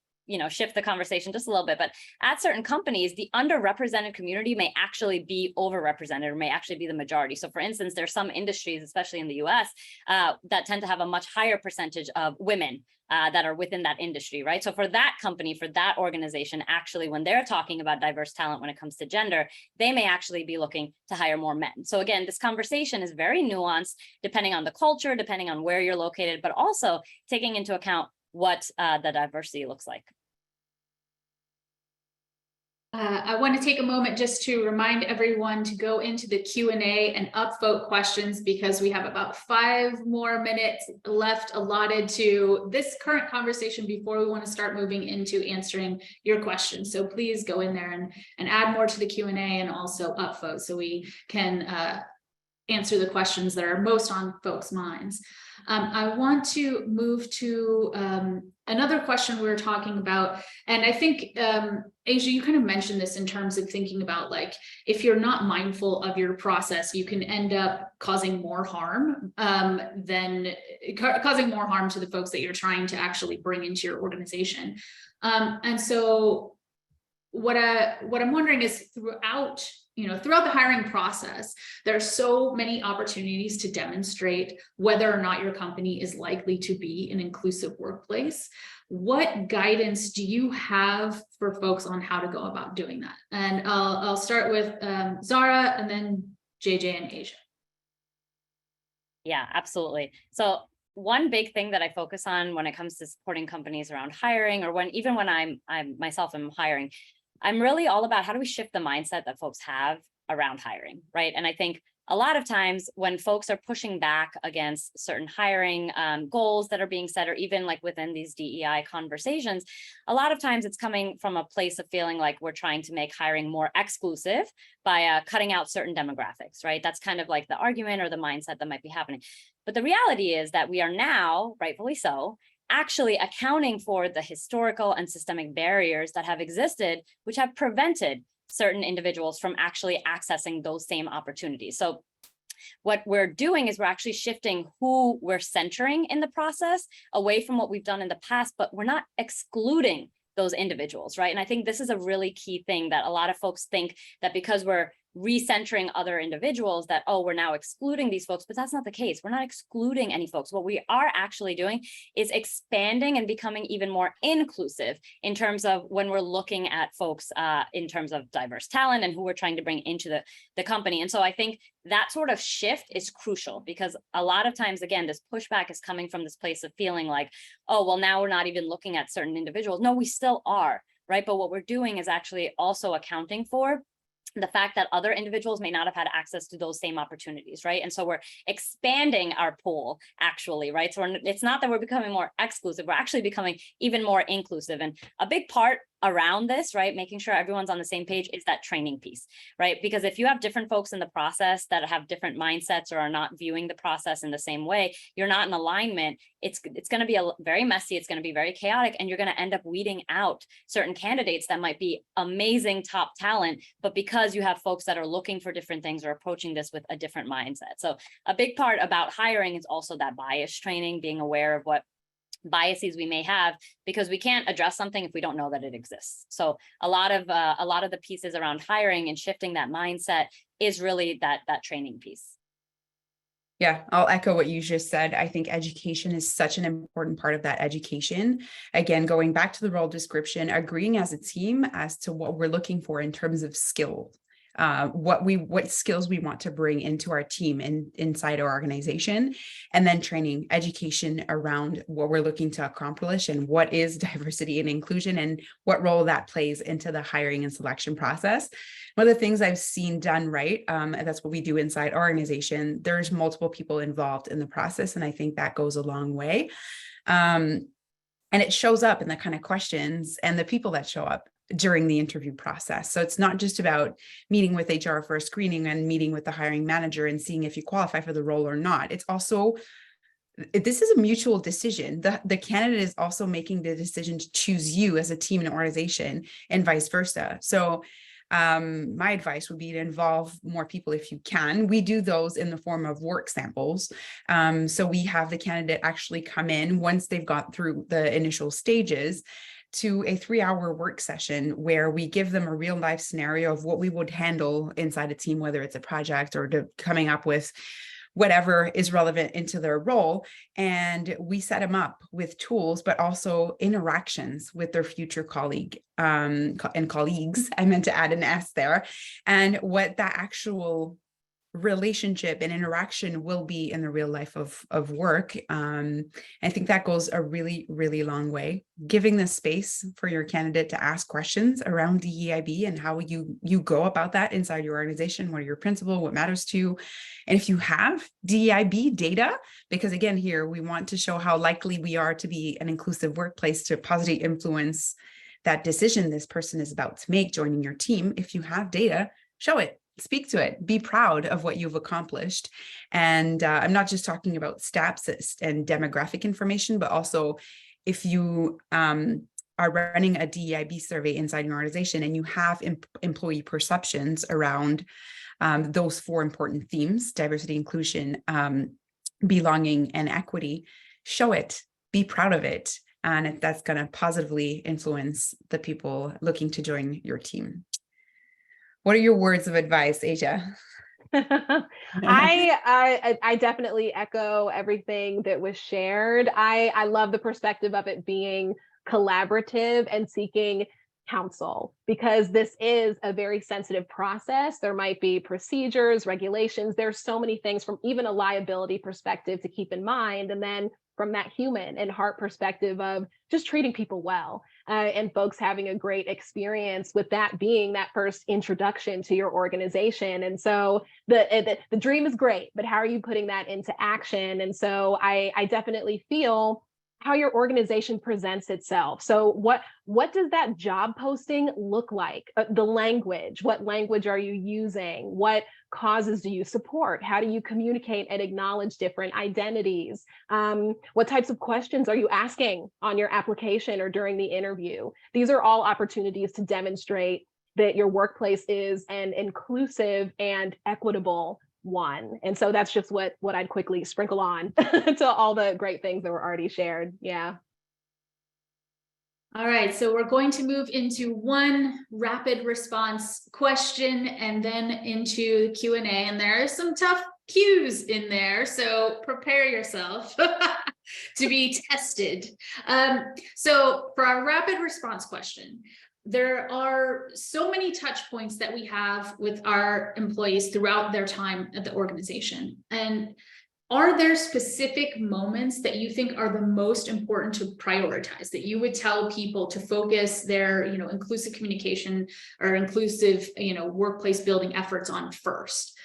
shift the conversation just a little bit, but at certain companies, the underrepresented community may actually be overrepresented or may actually be the majority. So for instance, there's some industries, especially in the US, that tend to have a much higher percentage of women that are within that industry, right? So for that company, for that organization, actually, when they're talking about diverse talent when it comes to gender, they may actually be looking to hire more men. So again, this conversation is very nuanced, depending on the culture, depending on where you're located, but also taking into account what the diversity looks like. I want to take a moment just to remind everyone to go into the Q&A and upvote questions, because we have about 5 more minutes left allotted to this current conversation before we want to start moving into answering your questions. So please go in there and add more to the Q&A and also upvote so we can answer the questions that are most on folks' minds. I want to move to another question we were talking about, and I think Asia, you kind of mentioned this in terms of thinking about, like, if you're not mindful of your process, you can end up causing more harm than causing more harm to the folks that you're trying to actually bring into your organization. And so what I'm wondering is, throughout the hiring process, there are so many opportunities to demonstrate whether or not your company is likely to be an inclusive workplace. What guidance do you have for folks on how to go about doing that? And I'll start with Zara, and then JJ and Asia. Yeah, absolutely. So one big thing that I focus on when it comes to supporting companies around hiring, or even when I'm myself am hiring, I'm really all about how do we shift the mindset that folks have around hiring, right? And I think a lot of times when folks are pushing back against certain hiring goals that are being set, or even like within these DEI conversations, a lot of times it's coming from a place of feeling like we're trying to make hiring more exclusive by cutting out certain demographics, right? That's kind of like the argument or the mindset that might be happening. But the reality is that we are now, rightfully so, actually accounting for the historical and systemic barriers that have existed, which have prevented certain individuals from actually accessing those same opportunities. So what we're doing is we're actually shifting who we're centering in the process away from what we've done in the past, but we're not excluding those individuals, right? And I think this is a really key thing, that a lot of folks think that because we're recentering other individuals that, oh, we're now excluding these folks, but that's not the case. We're not excluding any folks. What we are actually doing is expanding and becoming even more inclusive in terms of when we're looking at folks in terms of diverse talent and who we're trying to bring into the company. And so I think that sort of shift is crucial, because a lot of times, again, this pushback is coming from this place of feeling like, oh, well, now we're not even looking at certain individuals. No, we still are, right? But what we're doing is actually also accounting for the fact that other individuals may not have had access to those same opportunities, right? And so we're expanding our pool, actually, right? So it's not that we're becoming more exclusive, we're actually becoming even more inclusive. And a big part around this, right, making sure everyone's on the same page, is that training piece, right? Because if you have different folks in the process that have different mindsets or are not viewing the process in the same way, you're not in alignment, it's going to be very messy, it's going to be very chaotic, and you're going to end up weeding out certain candidates that might be amazing top talent, but because you have folks that are looking for different things or approaching this with a different mindset. So a big part about hiring is also that bias training, being aware of what biases we may have, because we can't address something if we don't know that it exists. So a lot of the pieces around hiring and shifting that mindset is really that training piece. Yeah, I'll echo what you just said. I think education is such an important part of that education. Again, going back to the role description, agreeing as a team as to what we're looking for in terms of skill. what skills we want to bring into our team and inside our organization, and then training, education around what we're looking to accomplish and what is diversity and inclusion and what role that plays into the hiring and selection process. One of the things I've seen done right, and that's what we do inside our organization, there's multiple people involved in the process, and I think that goes a long way. And it shows up in the kind of questions and the people that show up during the interview process. So it's not just about meeting with HR for a screening and meeting with the hiring manager and seeing if you qualify for the role or not. It's also, this is a mutual decision. The candidate is also making the decision to choose you as a team and organization, and vice versa. So my advice would be to involve more people if you can. We do those in the form of work samples. So we have the candidate actually come in once they've got through the initial stages to a 3-hour work session where we give them a real life scenario of what we would handle inside a team, whether it's a project or coming up with whatever is relevant into their role. And we set them up with tools, but also interactions with their future colleague and colleagues. I meant to add an S there. And what that actual relationship and interaction will be in the real life of work. I think that goes a really, really long way. Giving the space for your candidate to ask questions around DEIB and how you go about that inside your organization, what are your principles, what matters to you. And if you have DEIB data, because again, here we want to show how likely we are to be an inclusive workplace to positively influence that decision this person is about to make joining your team. If you have data, show it. Speak to it, be proud of what you've accomplished. And I'm not just talking about stats and demographic information, but also if you are running a DEIB survey inside your organization and you have employee perceptions around those 4 important themes, diversity, inclusion, belonging, and equity, show it, be proud of it. And that's going to positively influence the people looking to join your team. What are your words of advice, Asia? I definitely echo everything that was shared. I love the perspective of it being collaborative and seeking counsel, because this is a very sensitive process. There might be procedures, regulations. There's so many things from even a liability perspective to keep in mind. And then from that human and heart perspective of just treating people well, and folks having a great experience with that being that first introduction to your organization. And so the dream is great, but how are you putting that into action? And so I definitely feel how your organization presents itself. So what does that job posting look like? The language, what language are you using? What causes do you support? How do you communicate and acknowledge different identities? What types of questions are you asking on your application or during the interview? These are all opportunities to demonstrate that your workplace is an inclusive and equitable one. And so that's just what I'd quickly sprinkle on to all the great things that were already shared. Yeah. All right, so we're going to move into one rapid response question and then into the Q&A. And there are some tough cues in there, so prepare yourself to be tested. So for our rapid response question, there are so many touch points that we have with our employees throughout their time at the organization. And are there specific moments that you think are the most important to prioritize, that you would tell people to focus their, inclusive communication or inclusive, workplace building efforts on first?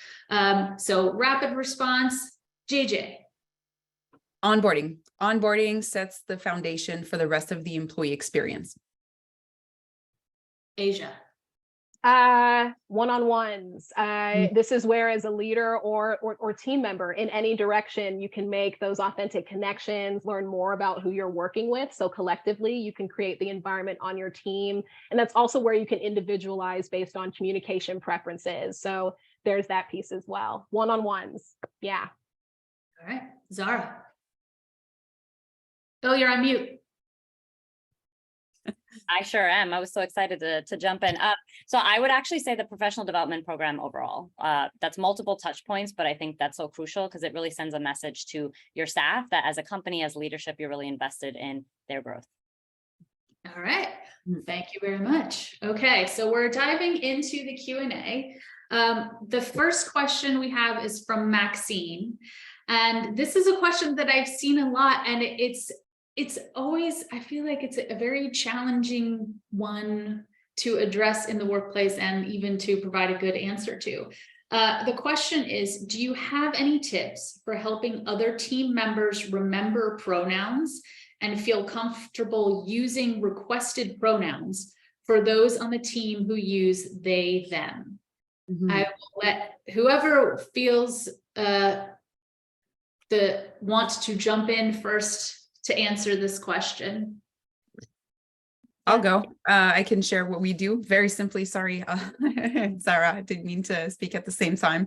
So rapid response, JJ. Onboarding sets the foundation for the rest of the employee experience. Asia. One-on-ones. This is where, as a leader or team member in any direction, you can make those authentic connections, learn more about who you're working with. So collectively, you can create the environment on your team. And that's also where you can individualize based on communication preferences. So there's that piece as well. One-on-ones. Yeah. All right, Zara. Oh, you're on mute. I sure am. I was so excited to jump in. So I would actually say the professional development program overall. That's multiple touch points, but I think that's so crucial because it really sends a message to your staff that as a company, as leadership, you're really invested in their growth. All right. Thank you very much. Okay, so we're diving into the Q&A. The first question we have is from Maxine. And this is a question that I've seen a lot, and it's always, I feel like it's a very challenging one to address in the workplace and even to provide a good answer to. The question is, do you have any tips for helping other team members remember pronouns and feel comfortable using requested pronouns for those on the team who use they, them? Mhm. I will let whoever feels want to jump in first to answer this question. I'll go. I can share what we do very simply. Sorry, Zara, I didn't mean to speak at the same time.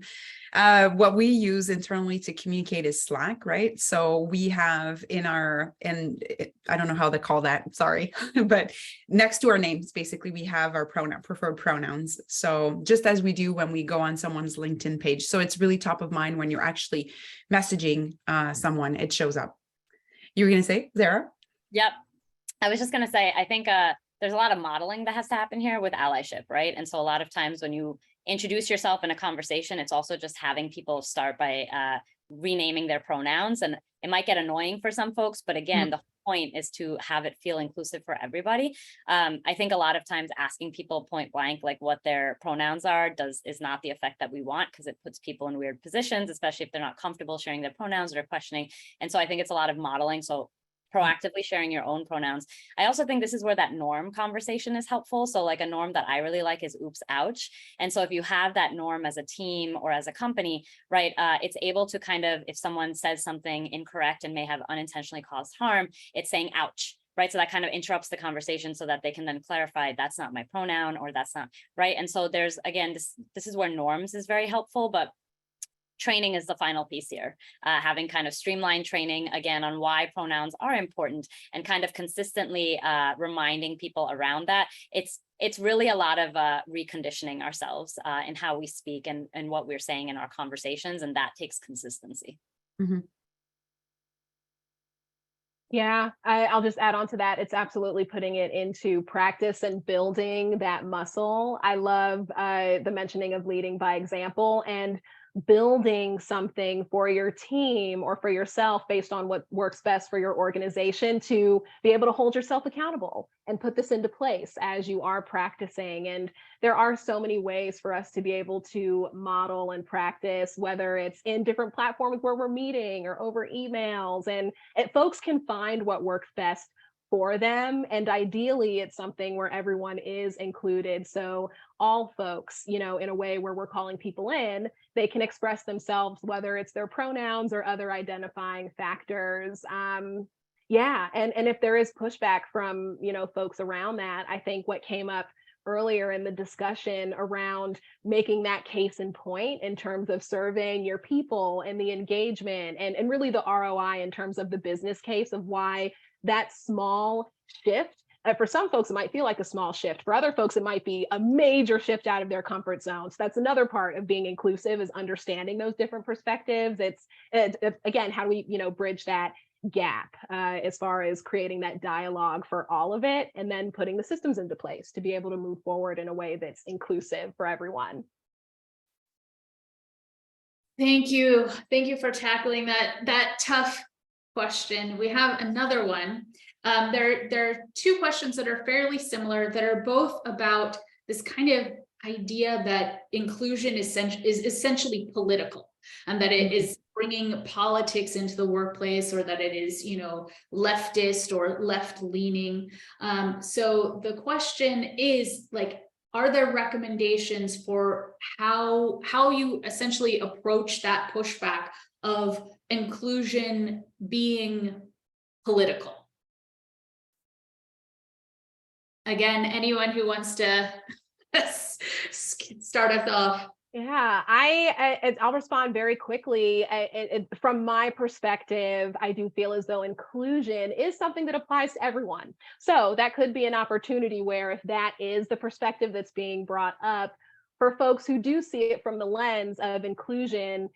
What we use internally to communicate is Slack, right? So we have I don't know how they call that, sorry, but next to our names, basically, we have our preferred pronouns. So just as we do when we go on someone's LinkedIn page. So it's really top of mind when you're actually messaging someone, it shows up. You were going to say, Zara? Yep. I was just going to say, I think there's a lot of modeling that has to happen here with allyship, right? And so a lot of times when you introduce yourself in a conversation, it's also just having people start by renaming their pronouns. And it might get annoying for some folks, but again, the point is to have it feel inclusive for everybody. I think a lot of times asking people point blank, like what their pronouns are is not the effect that we want, because it puts people in weird positions, especially if they're not comfortable sharing their pronouns or questioning. And so I think it's a lot of modeling. So proactively sharing your own pronouns. I also think this is where that norm conversation is helpful. So like a norm that I really like is oops, ouch. And so if you have that norm as a team or as a company, right, it's able to kind of, if someone says something incorrect and may have unintentionally caused harm, it's saying ouch. Right. So that kind of interrupts the conversation so that they can then clarify that's not my pronoun or that's not right. And so there's, again, this is where norms is very helpful, but training is the final piece here, having kind of streamlined training again on why pronouns are important and kind of consistently reminding people around that. It's really a lot of reconditioning ourselves in how we speak and what we're saying in our conversations, and that takes consistency. Mm-hmm. Yeah, I'll just add on to that. It's absolutely putting it into practice and building that muscle. I love the mentioning of leading by example and building something for your team or for yourself based on what works best for your organization to be able to hold yourself accountable and put this into place as you are practicing. And there are so many ways for us to be able to model and practice, whether it's in different platforms where we're meeting or over emails, and folks can find what works best for them. And ideally, it's something where everyone is included. So all folks, in a way where we're calling people in, they can express themselves, whether it's their pronouns or other identifying factors. Yeah, and if there is pushback from, folks around that, I think what came up earlier in the discussion around making that case in point in terms of surveying your people and the engagement and really the ROI in terms of the business case of why that small shift, for some folks, it might feel like a small shift. For other folks, it might be a major shift out of their comfort zone. So that's another part of being inclusive, is understanding those different perspectives. It's again, how do we, bridge that gap as far as creating that dialogue for all of it, and then putting the systems into place to be able to move forward in a way that's inclusive for everyone. Thank you. Thank you for tackling that tough question. We have another one. There are two questions that are fairly similar that are both about this kind of idea that inclusion is essentially political, and that it is bringing politics into the workplace, or that it is, leftist or left-leaning. So the question is, like, are there recommendations for how you essentially approach that pushback of inclusion being political? Again, anyone who wants to start us off. Yeah, I'll respond very quickly. From my perspective, I do feel as though inclusion is something that applies to everyone. So that could be an opportunity where, if that is the perspective that's being brought up, for folks who do see it from the lens of inclusion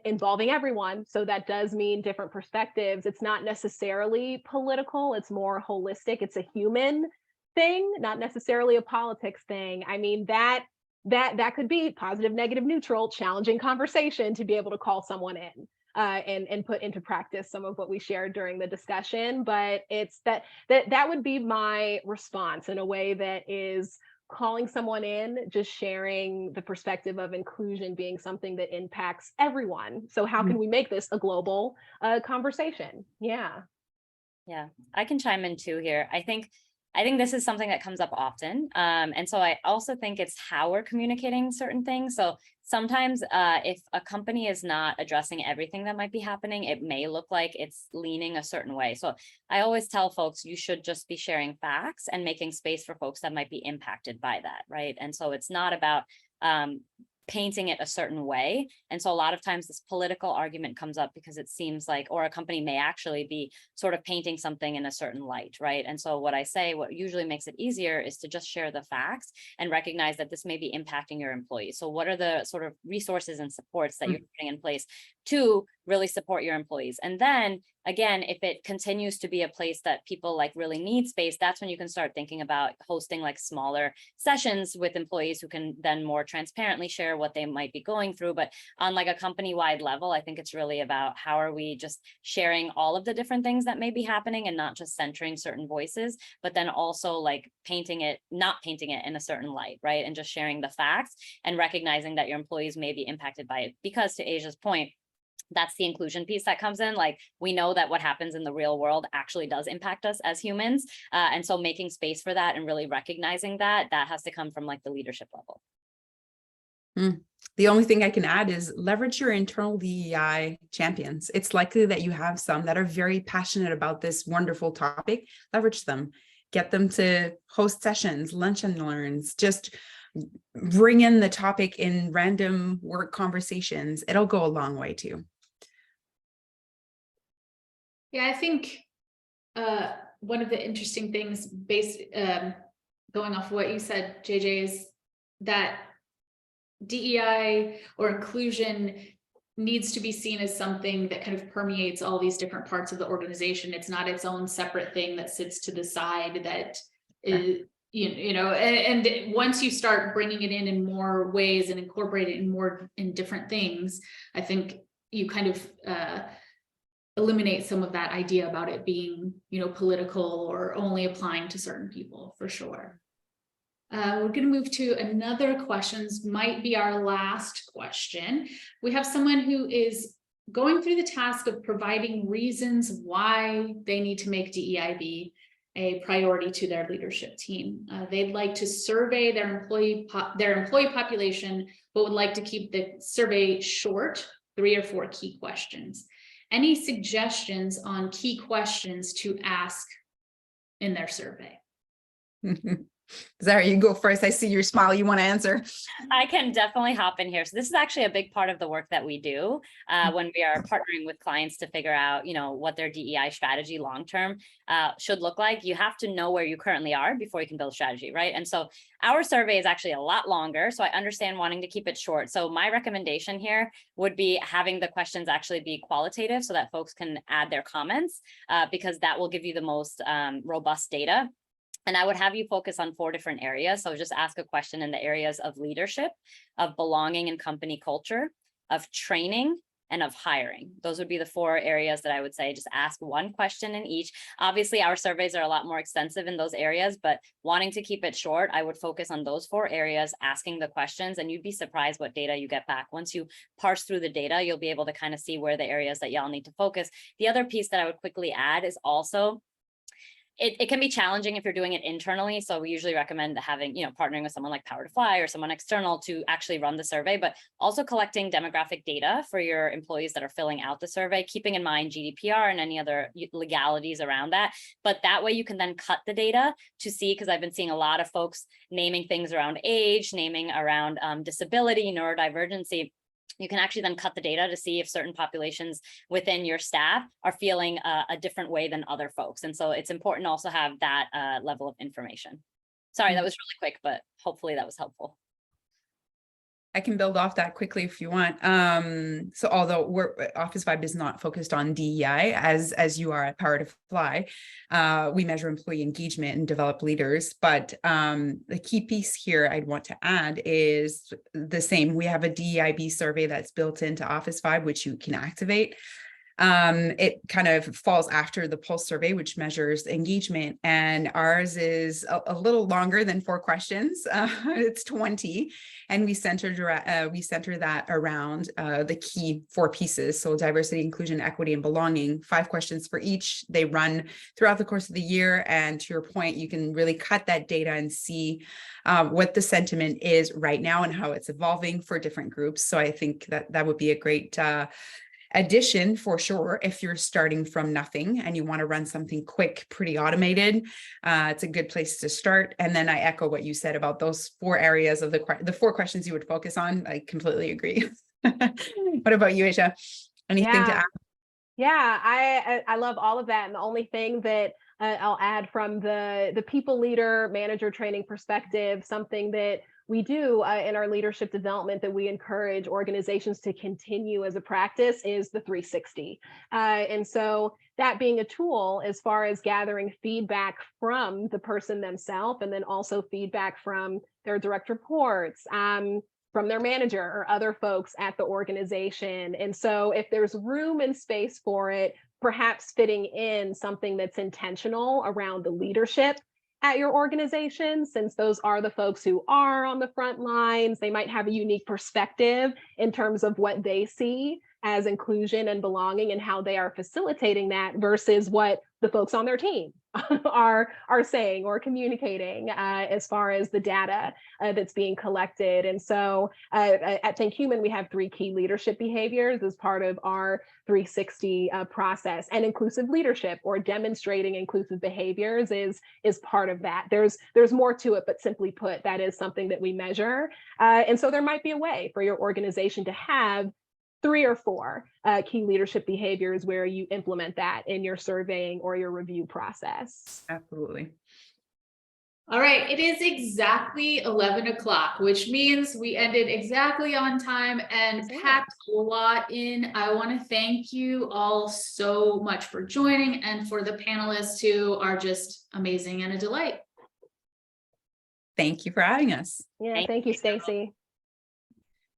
involving everyone, so that does mean different perspectives. It's not necessarily political, it's more holistic. It's a human thing, not necessarily a politics thing. I mean, that that could be positive, negative, neutral, challenging conversation to be able to call someone in. And put into practice some of what we shared during the discussion. But it's that would be my response, in a way that is calling someone in, just sharing the perspective of inclusion being something that impacts everyone. So how can we make this a global conversation? Yeah. Yeah, I can chime in too here. I think this is something that comes up often. And so I also think it's how we're communicating certain things. So sometimes if a company is not addressing everything that might be happening, it may look like it's leaning a certain way. So I always tell folks, you should just be sharing facts and making space for folks that might be impacted by that, right? And so it's not about painting it a certain way. And so a lot of times this political argument comes up because it seems like, or a company may actually be sort of painting something in a certain light, right? And so what I say, what usually makes it easier is to just share the facts and recognize that this may be impacting your employees. So what are the sort of resources and supports that you're putting in place to really support your employees? And then again, if it continues to be a place that people like really need space, that's when you can start thinking about hosting like smaller sessions with employees who can then more transparently share what they might be going through. But on like a company-wide level, I think it's really about how are we just sharing all of the different things that may be happening and not just centering certain voices, but then also like not painting it in a certain light, right? And just sharing the facts and recognizing that your employees may be impacted by it. Because to Asia's point, that's the inclusion piece that comes in. Like, we know that what happens in the real world actually does impact us as humans. And so making space for that and really recognizing that has to come from like the leadership level. The only thing I can add is leverage your internal DEI champions. It's likely that you have some that are very passionate about this wonderful topic. Leverage them, get them to host sessions, lunch and learns, just bring in the topic in random work conversations. It'll go a long way too. Yeah, I think one of the interesting things going off of what you said, JJ, is that DEI or inclusion needs to be seen as something that kind of permeates all these different parts of the organization. It's not its own separate thing that sits to the side that is, and once you start bringing it in more ways and incorporate it in different things, I think you kind of eliminate some of that idea about it being, political or only applying to certain people, for sure. We're going to move to another question. This might be our last question. We have someone who is going through the task of providing reasons why they need to make DEIB a priority to their leadership team. They'd like to survey their employee population, but would like to keep the survey short, 3 or 4 key questions. Any suggestions on key questions to ask in their survey? Zara, you go first. I see your smile. You want to answer? I can definitely hop in here. So this is actually a big part of the work that we do when we are partnering with clients to figure out, what their DEI strategy long-term should look like. You have to know where you currently are before you can build strategy, right? And so our survey is actually a lot longer, so I understand wanting to keep it short. So my recommendation here would be having the questions actually be qualitative so that folks can add their comments because that will give you the most robust data. And I would have you focus on 4 different areas. So just ask a question in the areas of leadership, of belonging and company culture, of training, and of hiring. Those would be the 4 areas that I would say just ask one question in each. Obviously, our surveys are a lot more extensive in those areas, but wanting to keep it short, I would focus on those 4 areas, asking the questions, and you'd be surprised what data you get back. Once you parse through the data, you'll be able to kind of see where the areas that y'all need to focus. The other piece that I would quickly add is also, it can be challenging if you're doing it internally. So we usually recommend having, partnering with someone like Power to Fly or someone external to actually run the survey, but also collecting demographic data for your employees that are filling out the survey, keeping in mind GDPR and any other legalities around that. But that way you can then cut the data to see, because I've been seeing a lot of folks naming things around age, naming around disability, neurodivergency. You can actually then cut the data to see if certain populations within your staff are feeling a different way than other folks. And so it's important to also have that level of information. Sorry, that was really quick, but hopefully that was helpful. I can build off that quickly if you want. So although Officevibe is not focused on DEI as you are at Power to Fly, we measure employee engagement and develop leaders. But the key piece here I'd want to add is the same. We have a DEIB survey that's built into Officevibe, which you can activate. It kind of falls after the Pulse survey, which measures engagement, and ours is a little longer than 4 questions. It's 20, and we center that around the key 4 pieces. So diversity, inclusion, equity, and belonging. 5 questions for each. They run throughout the course of the year, and to your point, you can really cut that data and see what the sentiment is right now and how it's evolving for different groups. So I think that would be a great addition for sure. If you're starting from nothing and you want to run something quick, pretty automated, it's a good place to start. And then I echo what you said about those 4 areas of the 4 questions you would focus on. I completely agree. What about you, Asia? Anything to add? Yeah, I love all of that. And the only thing that I'll add from the people leader manager training perspective, something that we do in our leadership development that we encourage organizations to continue as a practice is the 360. And so that being a tool as far as gathering feedback from the person themselves, and then also feedback from their direct reports, from their manager or other folks at the organization. And so if there's room and space for it, perhaps fitting in something that's intentional around the leadership at your organization, since those are the folks who are on the front lines, they might have a unique perspective in terms of what they see as inclusion and belonging and how they are facilitating that versus what the folks on their team are saying or communicating as far as the data that's being collected. And so at ThinkHuman, we have 3 key leadership behaviors as part of our 360 process, and inclusive leadership or demonstrating inclusive behaviors is part of that. There's more to it, but simply put, that is something that we measure. And so there might be a way for your organization to have 3 or 4 key leadership behaviors where you implement that in your surveying or your review process. Absolutely. All right, it is exactly 11 o'clock, which means we ended exactly on time and packed a lot in. I want to thank you all so much for joining, and for the panelists who are just amazing and a delight. Thank you for having us. Yeah, thank you, Stacey.